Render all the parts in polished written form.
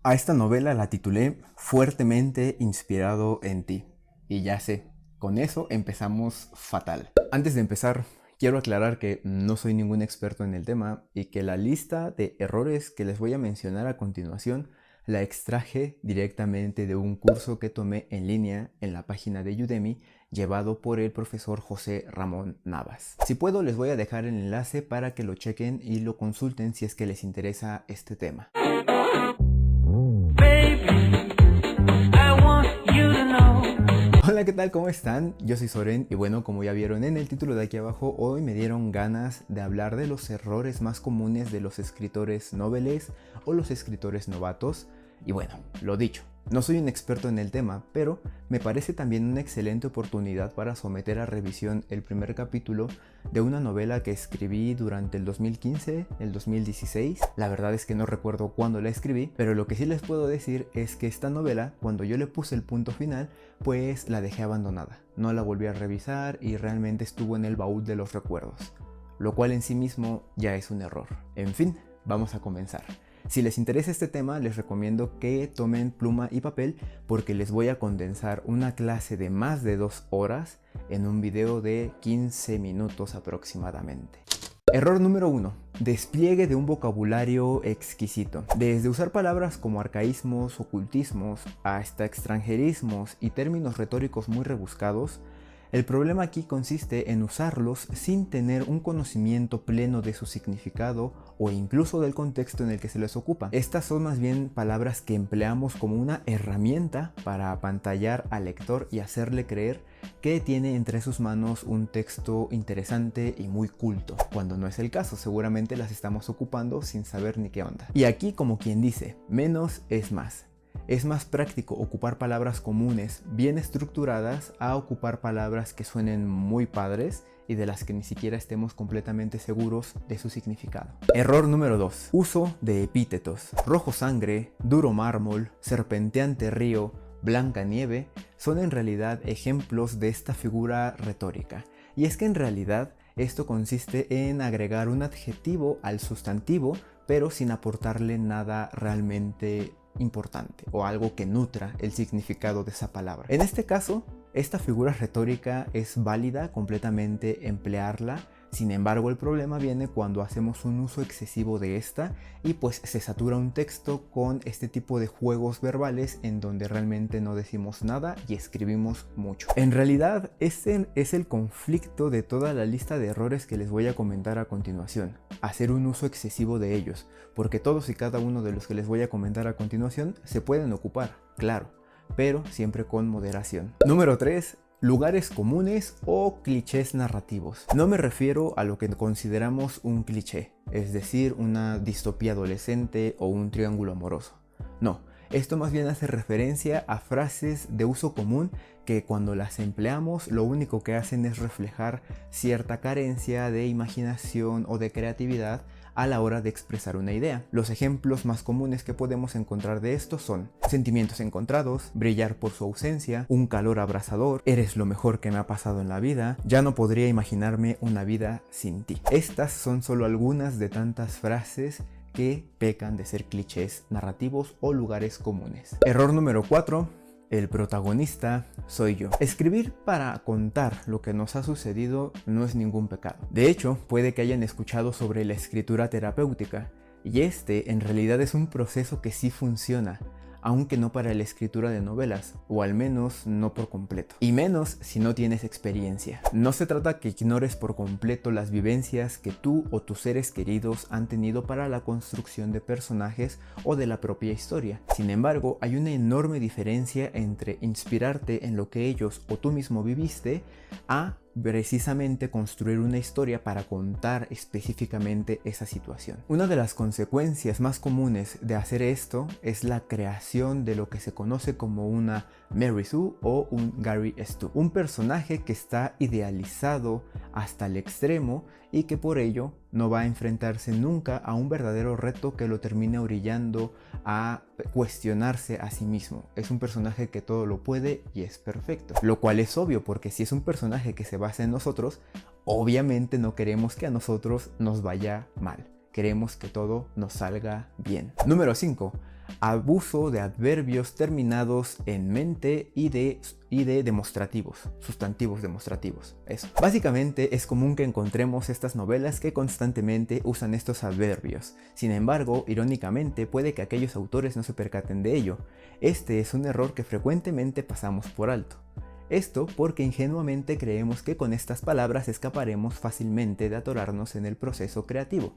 A esta novela la titulé Fuertemente inspirado en ti. Y ya sé, con eso empezamos fatal. Antes de empezar, quiero aclarar que no soy ningún experto en el tema y que la lista de errores que les voy a mencionar a continuación la extraje directamente de un curso que tomé en línea en la página de Udemy llevado por el profesor José Ramón Navas. Si puedo, les voy a dejar el enlace para que lo chequen y lo consulten si es que les interesa este tema. Hola, ¿qué tal? ¿Cómo están? Yo soy Soren y bueno, como ya vieron en el título de aquí abajo, hoy me dieron ganas de hablar de los errores más comunes de los escritores noveles o los escritores novatos. Y bueno, lo dicho, no soy un experto en el tema, pero me parece también una excelente oportunidad para someter a revisión el primer capítulo de una novela que escribí durante el 2015, el 2016. La verdad es que no recuerdo cuándo la escribí, pero lo que sí les puedo decir es que esta novela, cuando yo le puse el punto final, pues la dejé abandonada. No la volví a revisar y realmente estuvo en el baúl de los recuerdos, lo cual en sí mismo ya es un error. En fin, vamos a comenzar. Si les interesa este tema, les recomiendo que tomen pluma y papel porque les voy a condensar una clase de más de 2 horas en un video de 15 minutos aproximadamente. Error número 1. Despliegue de un vocabulario exquisito. Desde usar palabras como arcaísmos, ocultismos, hasta extranjerismos y términos retóricos muy rebuscados, el problema aquí consiste en usarlos sin tener un conocimiento pleno de su significado o incluso del contexto en el que se les ocupa. Estas son más bien palabras que empleamos como una herramienta para apantallar al lector y hacerle creer que tiene entre sus manos un texto interesante y muy culto, cuando no es el caso. Seguramente las estamos ocupando sin saber ni qué onda. Y aquí, como quien dice, menos es más. Es más práctico ocupar palabras comunes bien estructuradas a ocupar palabras que suenen muy padres y de las que ni siquiera estemos completamente seguros de su significado. Error número 2. Uso de epítetos. Rojo sangre, duro mármol, serpenteante río, blanca nieve son en realidad ejemplos de esta figura retórica. Y es que en realidad esto consiste en agregar un adjetivo al sustantivo, pero sin aportarle nada realmente importante o algo que nutra el significado de esa palabra. En este caso, esta figura retórica es válida completamente emplearla. Sin embargo, el problema viene cuando hacemos un uso excesivo de esta y pues se satura un texto con este tipo de juegos verbales en donde realmente no decimos nada y escribimos mucho. En realidad, este es el conflicto de toda la lista de errores que les voy a comentar a continuación. Hacer un uso excesivo de ellos, porque todos y cada uno de los que les voy a comentar a continuación se pueden ocupar, claro, pero siempre con moderación. Número 3. Lugares comunes o clichés narrativos. No me refiero a lo que consideramos un cliché, es decir, una distopía adolescente o un triángulo amoroso. No, esto más bien hace referencia a frases de uso común que cuando las empleamos lo único que hacen es reflejar cierta carencia de imaginación o de creatividad a la hora de expresar una idea. Los ejemplos más comunes que podemos encontrar de esto son sentimientos encontrados, brillar por su ausencia, un calor abrasador, eres lo mejor que me ha pasado en la vida, ya no podría imaginarme una vida sin ti. Estas son solo algunas de tantas frases que pecan de ser clichés narrativos o lugares comunes. Error número 4. El protagonista soy yo. Escribir para contar lo que nos ha sucedido no es ningún pecado. De hecho, puede que hayan escuchado sobre la escritura terapéutica, y este en realidad es un proceso que sí funciona, aunque no para la escritura de novelas, o al menos no por completo. Y menos si no tienes experiencia. No se trata que ignores por completo las vivencias que tú o tus seres queridos han tenido para la construcción de personajes o de la propia historia. Sin embargo, hay una enorme diferencia entre inspirarte en lo que ellos o tú mismo viviste a precisamente construir una historia para contar específicamente esa situación. Una de las consecuencias más comunes de hacer esto es la creación de lo que se conoce como una Mary Sue o un Gary Stu, un personaje que está idealizado hasta el extremo y que por ello no va a enfrentarse nunca a un verdadero reto que lo termine orillando a cuestionarse a sí mismo. Es un personaje que todo lo puede y es perfecto, lo cual es obvio porque si es un personaje que se basa en nosotros, obviamente no queremos que a nosotros nos vaya mal. Queremos que todo nos salga bien. Número 5. Abuso de adverbios terminados en mente y de demostrativos, sustantivos demostrativos. Eso. Básicamente es común que encontremos estas novelas que constantemente usan estos adverbios. Sin embargo, irónicamente, puede que aquellos autores no se percaten de ello. Este es un error que frecuentemente pasamos por alto. Esto porque ingenuamente creemos que con estas palabras escaparemos fácilmente de atorarnos en el proceso creativo.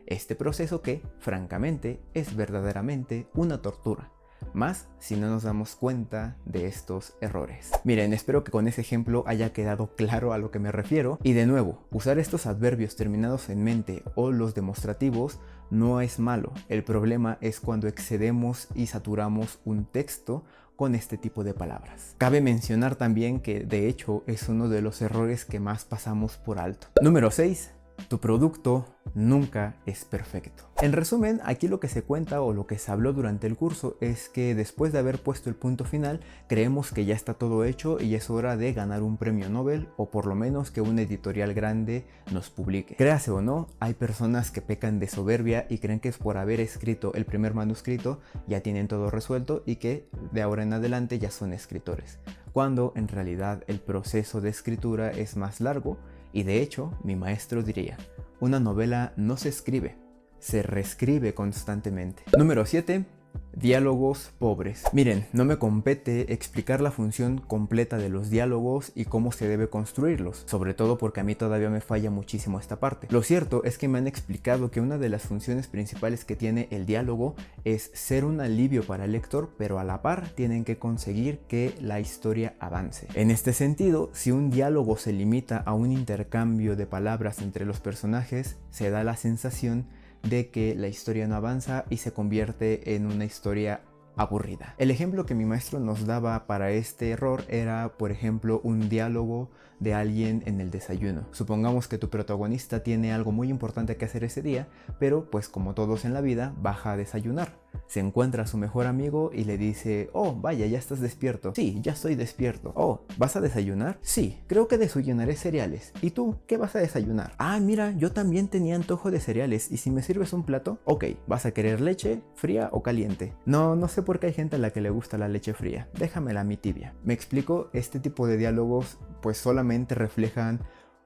Este proceso que, francamente, es verdaderamente una tortura. Más si no nos damos cuenta de estos errores. Miren, espero que con ese ejemplo haya quedado claro a lo que me refiero. Y de nuevo, usar estos adverbios terminados en mente o los demostrativos no es malo. El problema es cuando excedemos y saturamos un texto con este tipo de palabras. Cabe mencionar también que de hecho es uno de los errores que más pasamos por alto. Número 6. Tu producto nunca es perfecto. En resumen, aquí lo que se cuenta o lo que se habló durante el curso es que después de haber puesto el punto final, creemos que ya está todo hecho y es hora de ganar un premio Nobel o por lo menos que una editorial grande nos publique. Créase o no, hay personas que pecan de soberbia y creen que es por haber escrito el primer manuscrito ya tienen todo resuelto y que de ahora en adelante ya son escritores, cuando en realidad el proceso de escritura es más largo. Y de hecho, mi maestro diría, una novela no se escribe, se reescribe constantemente. Número 7. Diálogos pobres. Miren, no me compete explicar la función completa de los diálogos y cómo se debe construirlos, sobre todo porque a mí todavía me falla muchísimo esta parte. Lo cierto es que me han explicado que una de las funciones principales que tiene el diálogo es ser un alivio para el lector, pero a la par tienen que conseguir que la historia avance. En este sentido, si un diálogo se limita a un intercambio de palabras entre los personajes, se da la sensación de que la historia no avanza y se convierte en una historia aburrida. El ejemplo que mi maestro nos daba para este error era, por ejemplo, un diálogo de alguien en el desayuno. Supongamos que tu protagonista tiene algo muy importante que hacer ese día, pero pues como todos en la vida, baja a desayunar. Se encuentra a su mejor amigo y le dice, oh, vaya, ya estás despierto. Sí, ya estoy despierto. Oh, ¿vas a desayunar? Sí, creo que desayunaré cereales. ¿Y tú, qué vas a desayunar? Ah, mira, yo también tenía antojo de cereales. ¿Y si me sirves un plato? Ok, ¿vas a querer leche, fría o caliente? No sé por qué hay gente a la que le gusta la leche fría. Déjamela a mi tibia. ¿Me explico? Este tipo de diálogos pues solamente reflejan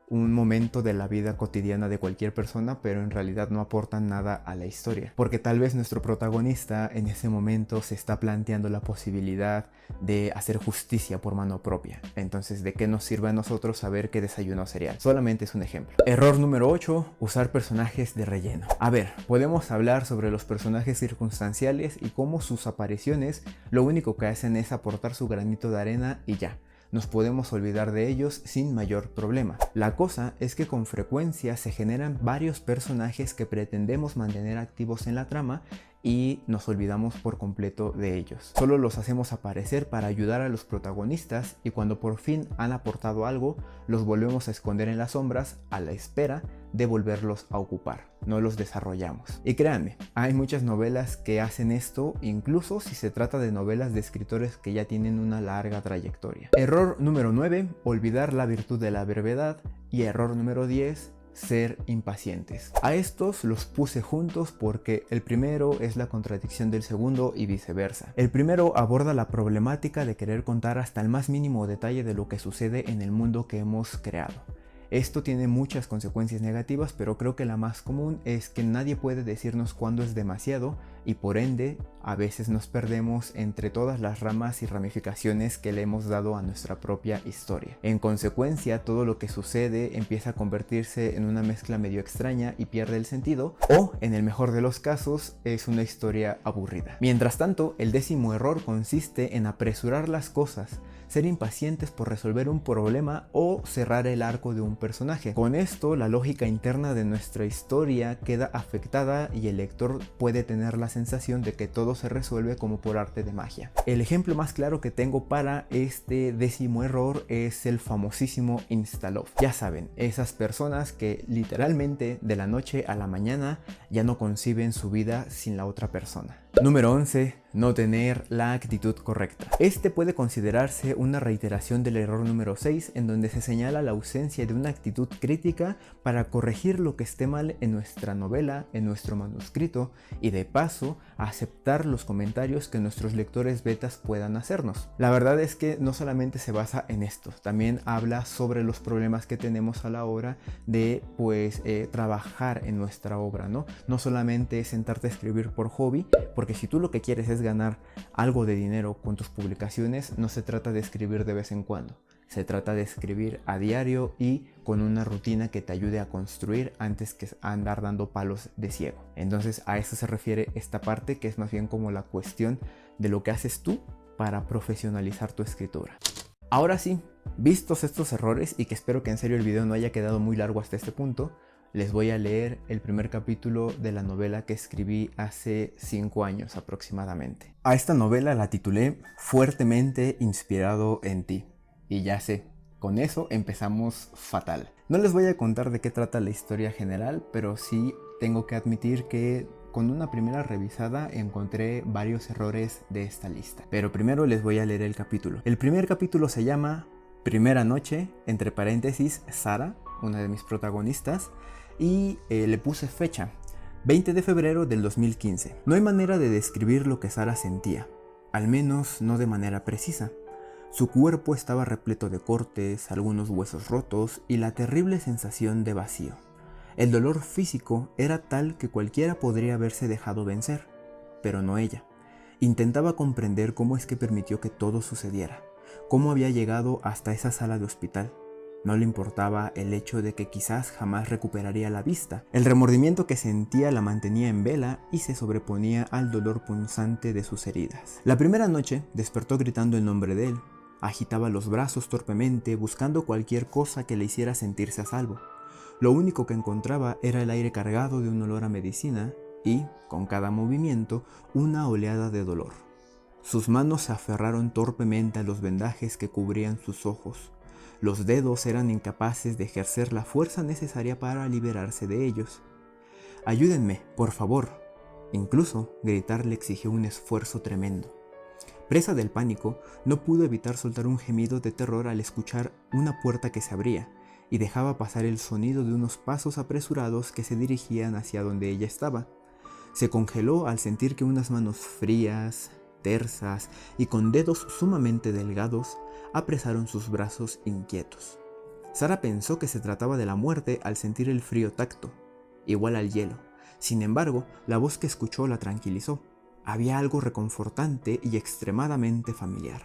un momento de la vida cotidiana de cualquier persona, pero en realidad no aportan nada a la historia. Porque tal vez nuestro protagonista en ese momento se está planteando la posibilidad de hacer justicia por mano propia. Entonces, ¿de qué nos sirve a nosotros saber que desayunó cereal? Solamente es un ejemplo. Error número 8. Usar personajes de relleno. A ver, podemos hablar sobre los personajes circunstanciales y cómo sus apariciones lo único que hacen es aportar su granito de arena y ya. Nos podemos olvidar de ellos sin mayor problema. La cosa es que con frecuencia se generan varios personajes que pretendemos mantener activos en la trama y nos olvidamos por completo de ellos. Solo los hacemos aparecer para ayudar a los protagonistas y cuando por fin han aportado algo, los volvemos a esconder en las sombras a la espera de volverlos a ocupar. No los desarrollamos. Y créanme, hay muchas novelas que hacen esto, incluso si se trata de novelas de escritores que ya tienen una larga trayectoria. Error número 9, olvidar la virtud de la brevedad. Y error número 10, ser impacientes. A estos los puse juntos porque el primero es la contradicción del segundo y viceversa. El primero aborda la problemática de querer contar hasta el más mínimo detalle de lo que sucede en el mundo que hemos creado. Esto tiene muchas consecuencias negativas, pero creo que la más común es que nadie puede decirnos cuándo es demasiado y por ende a veces nos perdemos entre todas las ramas y ramificaciones que le hemos dado a nuestra propia historia. En consecuencia, todo lo que sucede empieza a convertirse en una mezcla medio extraña y pierde el sentido, o en el mejor de los casos es una historia aburrida. Mientras tanto, el 10º error consiste en apresurar las cosas, ser impacientes por resolver un problema o cerrar el arco de un personaje. Con esto, la lógica interna de nuestra historia queda afectada y el lector puede tener la sensación de que todo se resuelve como por arte de magia. El ejemplo más claro que tengo para este 10º error es el famosísimo Insta-Love. Ya saben, esas personas que literalmente de la noche a la mañana ya no conciben su vida sin la otra persona. Número 11. No tener la actitud correcta. Este puede considerarse una reiteración del error número 6, en donde se señala la ausencia de una actitud crítica para corregir lo que esté mal en nuestra novela, en nuestro manuscrito, y de paso aceptar los comentarios que nuestros lectores betas puedan hacernos. La verdad es que no solamente se basa en esto, también habla sobre los problemas que tenemos a la hora de trabajar en nuestra obra, ¿no? No solamente sentarte a escribir por hobby, porque si tú lo que quieres es ganar algo de dinero con tus publicaciones, no se trata de escribir de vez en cuando. Se trata de escribir a diario y con una rutina que te ayude a construir antes que andar dando palos de ciego. Entonces a eso se refiere esta parte, que es más bien como la cuestión de lo que haces tú para profesionalizar tu escritura. Ahora sí, vistos estos errores, y que espero que en serio el video no haya quedado muy largo hasta este punto, les voy a leer el primer capítulo de la novela que escribí hace 5 años aproximadamente. A esta novela la titulé Fuertemente inspirado en ti. Y ya sé, con eso empezamos fatal. No les voy a contar de qué trata la historia general, pero sí tengo que admitir que con una primera revisada encontré varios errores de esta lista. Pero primero les voy a leer el capítulo. El primer capítulo se llama Primera noche, entre paréntesis, Sara, una de mis protagonistas, y le puse fecha, 20 de febrero del 2015. No hay manera de describir lo que Sara sentía, al menos no de manera precisa. Su cuerpo estaba repleto de cortes, algunos huesos rotos y la terrible sensación de vacío. El dolor físico era tal que cualquiera podría haberse dejado vencer, pero no ella. Intentaba comprender cómo es que permitió que todo sucediera, cómo había llegado hasta esa sala de hospital. No le importaba el hecho de que quizás jamás recuperaría la vista. El remordimiento que sentía la mantenía en vela y se sobreponía al dolor punzante de sus heridas. La primera noche despertó gritando el nombre de él. Agitaba los brazos torpemente, buscando cualquier cosa que le hiciera sentirse a salvo. Lo único que encontraba era el aire cargado de un olor a medicina y, con cada movimiento, una oleada de dolor. Sus manos se aferraron torpemente a los vendajes que cubrían sus ojos. Los dedos eran incapaces de ejercer la fuerza necesaria para liberarse de ellos. «Ayúdenme, por favor». Incluso gritar le exigió un esfuerzo tremendo. Presa del pánico, no pudo evitar soltar un gemido de terror al escuchar una puerta que se abría y dejaba pasar el sonido de unos pasos apresurados que se dirigían hacia donde ella estaba. Se congeló al sentir que unas manos frías, tersas y con dedos sumamente delgados apresaron sus brazos inquietos. Sara pensó que se trataba de la muerte al sentir el frío tacto, igual al hielo. Sin embargo, la voz que escuchó la tranquilizó. Había algo reconfortante y extremadamente familiar.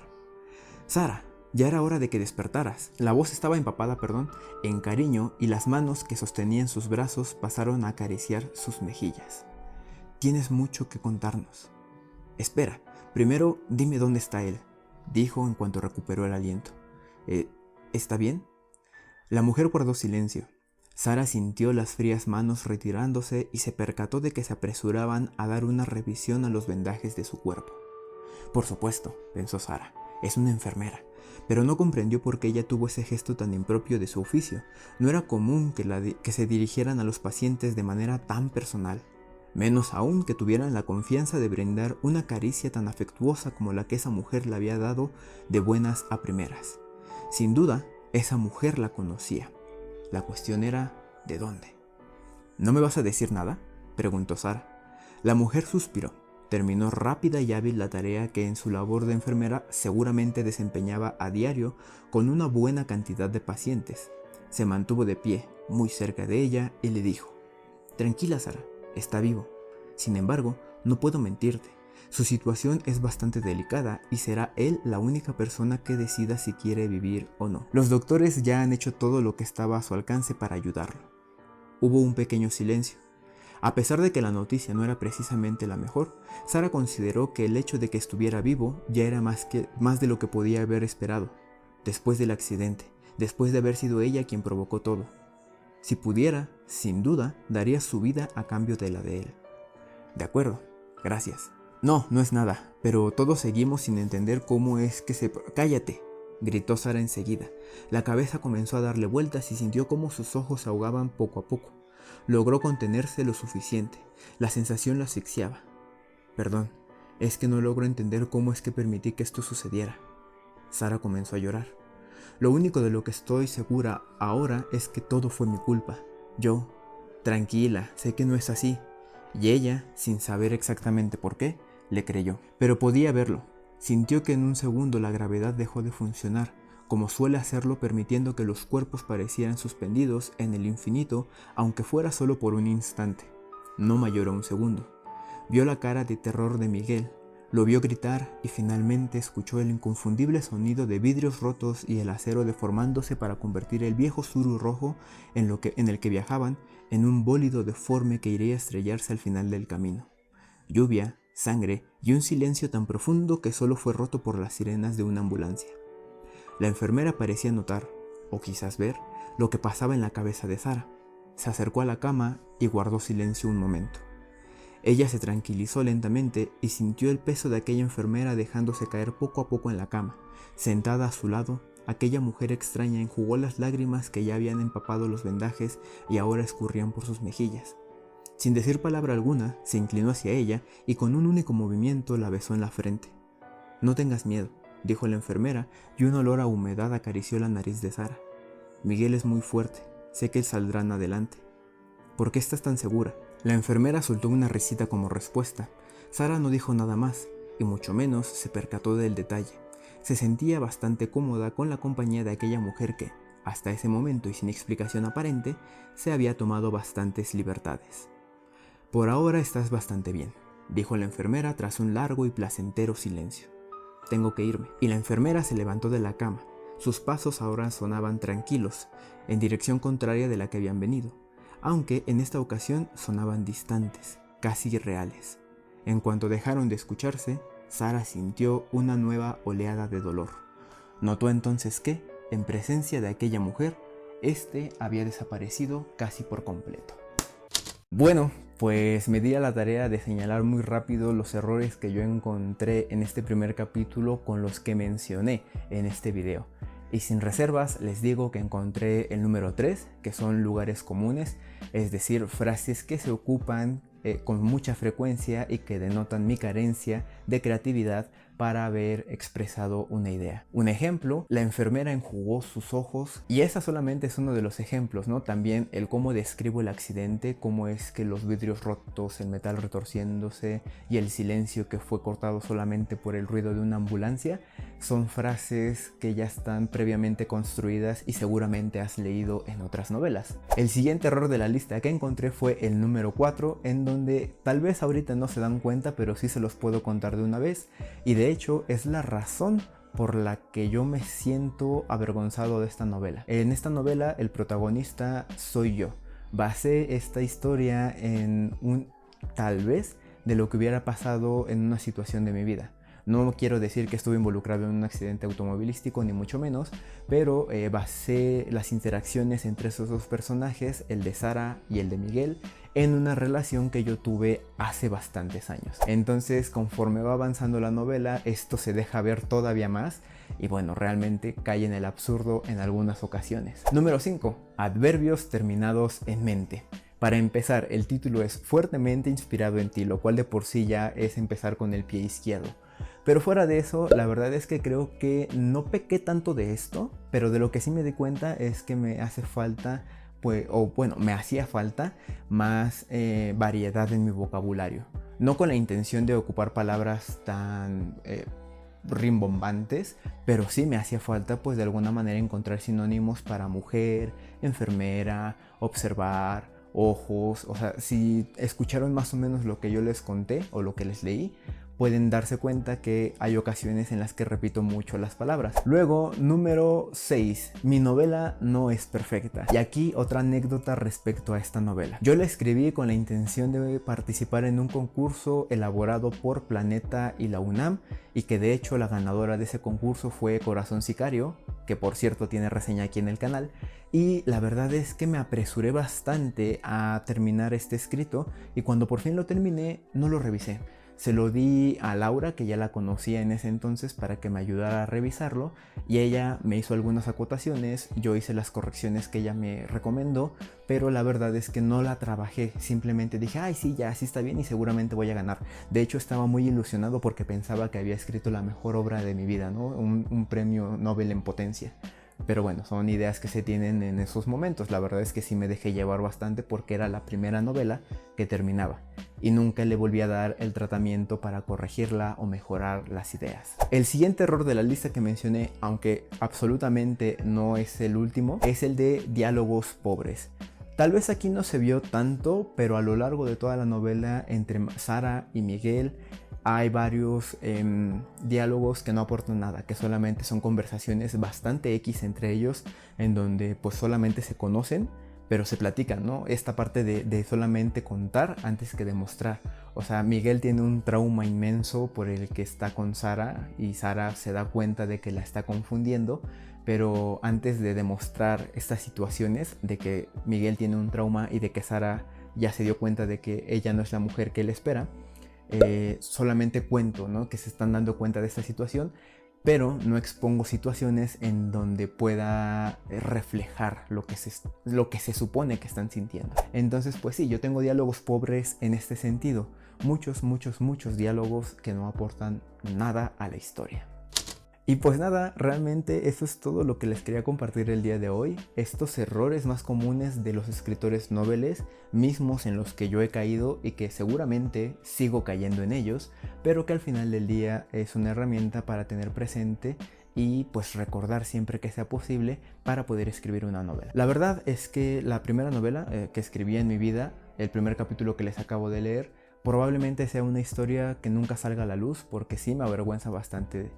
«Sara, ya era hora de que despertaras». La voz estaba empapada, en cariño, y las manos que sostenían sus brazos pasaron a acariciar sus mejillas. «Tienes mucho que contarnos». «Espera, primero dime dónde está él», dijo en cuanto recuperó el aliento. ¿Está bien?» La mujer guardó silencio. Sara sintió las frías manos retirándose y se percató de que se apresuraban a dar una revisión a los vendajes de su cuerpo. Por supuesto, pensó Sara, es una enfermera, pero no comprendió por qué ella tuvo ese gesto tan impropio de su oficio. No era común que se dirigieran a los pacientes de manera tan personal, menos aún que tuvieran la confianza de brindar una caricia tan afectuosa como la que esa mujer le había dado de buenas a primeras. Sin duda, esa mujer la conocía. La cuestión era, ¿de dónde? «¿No me vas a decir nada?», preguntó Sara. La mujer suspiró. Terminó rápida y hábil la tarea que en su labor de enfermera seguramente desempeñaba a diario con una buena cantidad de pacientes. Se mantuvo de pie, muy cerca de ella, y le dijo: «Tranquila, Sara, está vivo. Sin embargo, no puedo mentirte. Su situación es bastante delicada y será él la única persona que decida si quiere vivir o no. Los doctores ya han hecho todo lo que estaba a su alcance para ayudarlo». Hubo un pequeño silencio. A pesar de que la noticia no era precisamente la mejor, Sara consideró que el hecho de que estuviera vivo ya era más de lo que podía haber esperado, después del accidente, después de haber sido ella quien provocó todo. Si pudiera, sin duda, daría su vida a cambio de la de él. «De acuerdo, gracias». «No, no es nada, pero todos seguimos sin entender cómo es que se...» «Cállate», gritó Sara enseguida. La cabeza comenzó a darle vueltas y sintió cómo sus ojos se ahogaban poco a poco. Logró contenerse lo suficiente. La sensación la asfixiaba. Perdón, es que no logro entender cómo es que permití que esto sucediera. Sara comenzó a llorar. Lo único de lo que estoy segura ahora es que todo fue mi culpa. Yo, tranquila, sé que no es así. Y ella, sin saber exactamente por qué, le creyó. Pero podía verlo. Sintió que en un segundo la gravedad dejó de funcionar, como suele hacerlo, permitiendo que los cuerpos parecieran suspendidos en el infinito, aunque fuera solo por un instante, no mayor a un segundo. Vio la cara de terror de Miguel, lo vio gritar y finalmente escuchó el inconfundible sonido de vidrios rotos y el acero deformándose para convertir el viejo Tsuru rojo en el que viajaban en un bólido deforme que iría a estrellarse al final del camino. Lluvia, sangre y un silencio tan profundo que solo fue roto por las sirenas de una ambulancia. La enfermera parecía notar, o quizás ver, lo que pasaba en la cabeza de Sara. Se acercó a la cama y guardó silencio un momento. Ella se tranquilizó lentamente y sintió el peso de aquella enfermera dejándose caer poco a poco en la cama. Sentada a su lado, aquella mujer extraña enjugó las lágrimas que ya habían empapado los vendajes y ahora escurrían por sus mejillas. Sin decir palabra alguna, se inclinó hacia ella y con un único movimiento la besó en la frente. «No tengas miedo», dijo la enfermera, y un olor a humedad acarició la nariz de Sara. «Miguel es muy fuerte, sé que saldrán adelante». «¿Por qué estás tan segura?». La enfermera soltó una risita como respuesta. Sara no dijo nada más, y mucho menos se percató del detalle. Se sentía bastante cómoda con la compañía de aquella mujer que, hasta ese momento y sin explicación aparente, se había tomado bastantes libertades. «Por ahora estás bastante bien», dijo la enfermera tras un largo y placentero silencio. «Tengo que irme». Y la enfermera se levantó de la cama. Sus pasos ahora sonaban tranquilos, en dirección contraria de la que habían venido, aunque en esta ocasión sonaban distantes, casi irreales. En cuanto dejaron de escucharse, Sara sintió una nueva oleada de dolor. Notó entonces que, en presencia de aquella mujer, este había desaparecido casi por completo. Bueno, pues me di a la tarea de señalar muy rápido los errores que yo encontré en este primer capítulo con los que mencioné en este video. Y sin reservas les digo que encontré el número 3, que son lugares comunes, es decir, frases que se ocupan con mucha frecuencia y que denotan mi carencia de creatividad para haber expresado una idea. Un ejemplo, la enfermera enjugó sus ojos, y esa solamente es uno de los ejemplos, ¿no? También el cómo describo el accidente, cómo es que los vidrios rotos, el metal retorciéndose y el silencio que fue cortado solamente por el ruido de una ambulancia, son frases que ya están previamente construidas y seguramente has leído en otras novelas. El siguiente error de la lista que encontré fue el número 4, en donde tal vez ahorita no se dan cuenta, pero sí se los puedo contar de una vez, y de hecho es la razón por la que yo me siento avergonzado de esta novela. En esta novela el protagonista soy yo. Basé esta historia en un tal vez de lo que hubiera pasado en una situación de mi vida. No quiero decir que estuve involucrado en un accidente automovilístico, ni mucho menos, pero basé las interacciones entre esos dos personajes, el de Sara y el de Miguel, en una relación que yo tuve hace bastantes años. Entonces, conforme va avanzando la novela, esto se deja ver todavía más y bueno, realmente cae en el absurdo en algunas ocasiones. Número 5. Adverbios terminados en mente. Para empezar, el título es fuertemente inspirado en ti, lo cual de por sí ya es empezar con el pie izquierdo. Pero fuera de eso, la verdad es que creo que no pequé tanto de esto, pero de lo que sí me di cuenta es que me hace falta, me hacía falta más variedad en mi vocabulario. No con la intención de ocupar palabras tan rimbombantes, pero sí me hacía falta pues de alguna manera encontrar sinónimos para mujer, enfermera, observar, ojos. O sea, si escucharon más o menos lo que yo les conté o lo que les leí, pueden darse cuenta que hay ocasiones en las que repito mucho las palabras. Luego, número 6. Mi novela no es perfecta. Y aquí otra anécdota respecto a esta novela. Yo la escribí con la intención de participar en un concurso elaborado por Planeta y la UNAM, y que de hecho la ganadora de ese concurso fue Corazón Sicario, que por cierto tiene reseña aquí en el canal. Y la verdad es que me apresuré bastante a terminar este escrito, y cuando por fin lo terminé no lo revisé. Se lo di a Laura, que ya la conocía en ese entonces, para que me ayudara a revisarlo, y ella me hizo algunas acotaciones, yo hice las correcciones que ella me recomendó, pero la verdad es que no la trabajé, simplemente dije, ay sí, ya, así está bien y seguramente voy a ganar. De hecho estaba muy ilusionado porque pensaba que había escrito la mejor obra de mi vida, ¿no? Un premio Nobel en potencia. Pero bueno, son ideas que se tienen en esos momentos. La verdad es que sí me dejé llevar bastante porque era la primera novela que terminaba y nunca le volví a dar el tratamiento para corregirla o mejorar las ideas. El siguiente error de la lista que mencioné, aunque absolutamente no es el último, es el de diálogos pobres. Tal vez aquí no se vio tanto, pero a lo largo de toda la novela entre Sara y Miguel hay varios diálogos que no aportan nada, que solamente son conversaciones bastante X entre ellos, en donde pues solamente se conocen, pero se platican, ¿no? Esta parte de solamente contar antes que demostrar. O sea, Miguel tiene un trauma inmenso por el que está con Sara y Sara se da cuenta de que la está confundiendo, pero antes de demostrar estas situaciones de que Miguel tiene un trauma y de que Sara ya se dio cuenta de que ella no es la mujer que él espera, solamente cuento, ¿no? Que se están dando cuenta de esta situación, pero no expongo situaciones en donde pueda reflejar lo que se supone que están sintiendo. Entonces pues sí, yo tengo diálogos pobres en este sentido, muchos diálogos que no aportan nada a la historia. Y pues nada, realmente eso es todo lo que les quería compartir el día de hoy. Estos errores más comunes de los escritores noveles, mismos en los que yo he caído y que seguramente sigo cayendo en ellos, pero que al final del día es una herramienta para tener presente y pues recordar siempre que sea posible para poder escribir una novela. La verdad es que la primera novela que escribí en mi vida, el primer capítulo que les acabo de leer, probablemente sea una historia que nunca salga a la luz porque sí me avergüenza bastante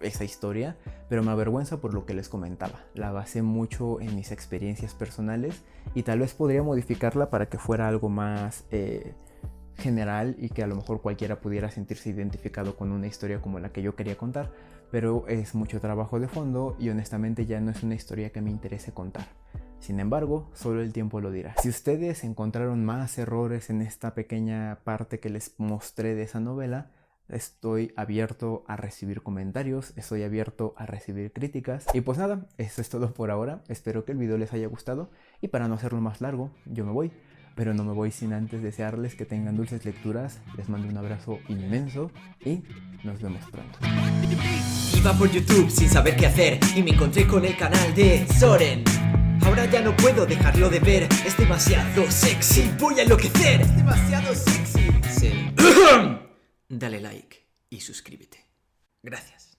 esa historia, pero me avergüenza por lo que les comentaba. La basé mucho en mis experiencias personales y tal vez podría modificarla para que fuera algo más general y que a lo mejor cualquiera pudiera sentirse identificado con una historia como la que yo quería contar, pero es mucho trabajo de fondo y honestamente ya no es una historia que me interese contar. Sin embargo, solo el tiempo lo dirá. Si ustedes encontraron más errores en esta pequeña parte que les mostré de esa novela, estoy abierto a recibir comentarios, estoy abierto a recibir críticas. Y pues nada, eso es todo por ahora. Espero que el video les haya gustado y para no hacerlo más largo, yo me voy. Pero no me voy sin antes desearles que tengan dulces lecturas. Les mando un abrazo inmenso y nos vemos pronto. Iba por YouTube sin saber qué hacer y me encontré con el canal de Soren. Ahora ya no puedo dejarlo de ver, es demasiado sexy, voy a enloquecer. Es demasiado sexy. Sí. Dale like y suscríbete. Gracias.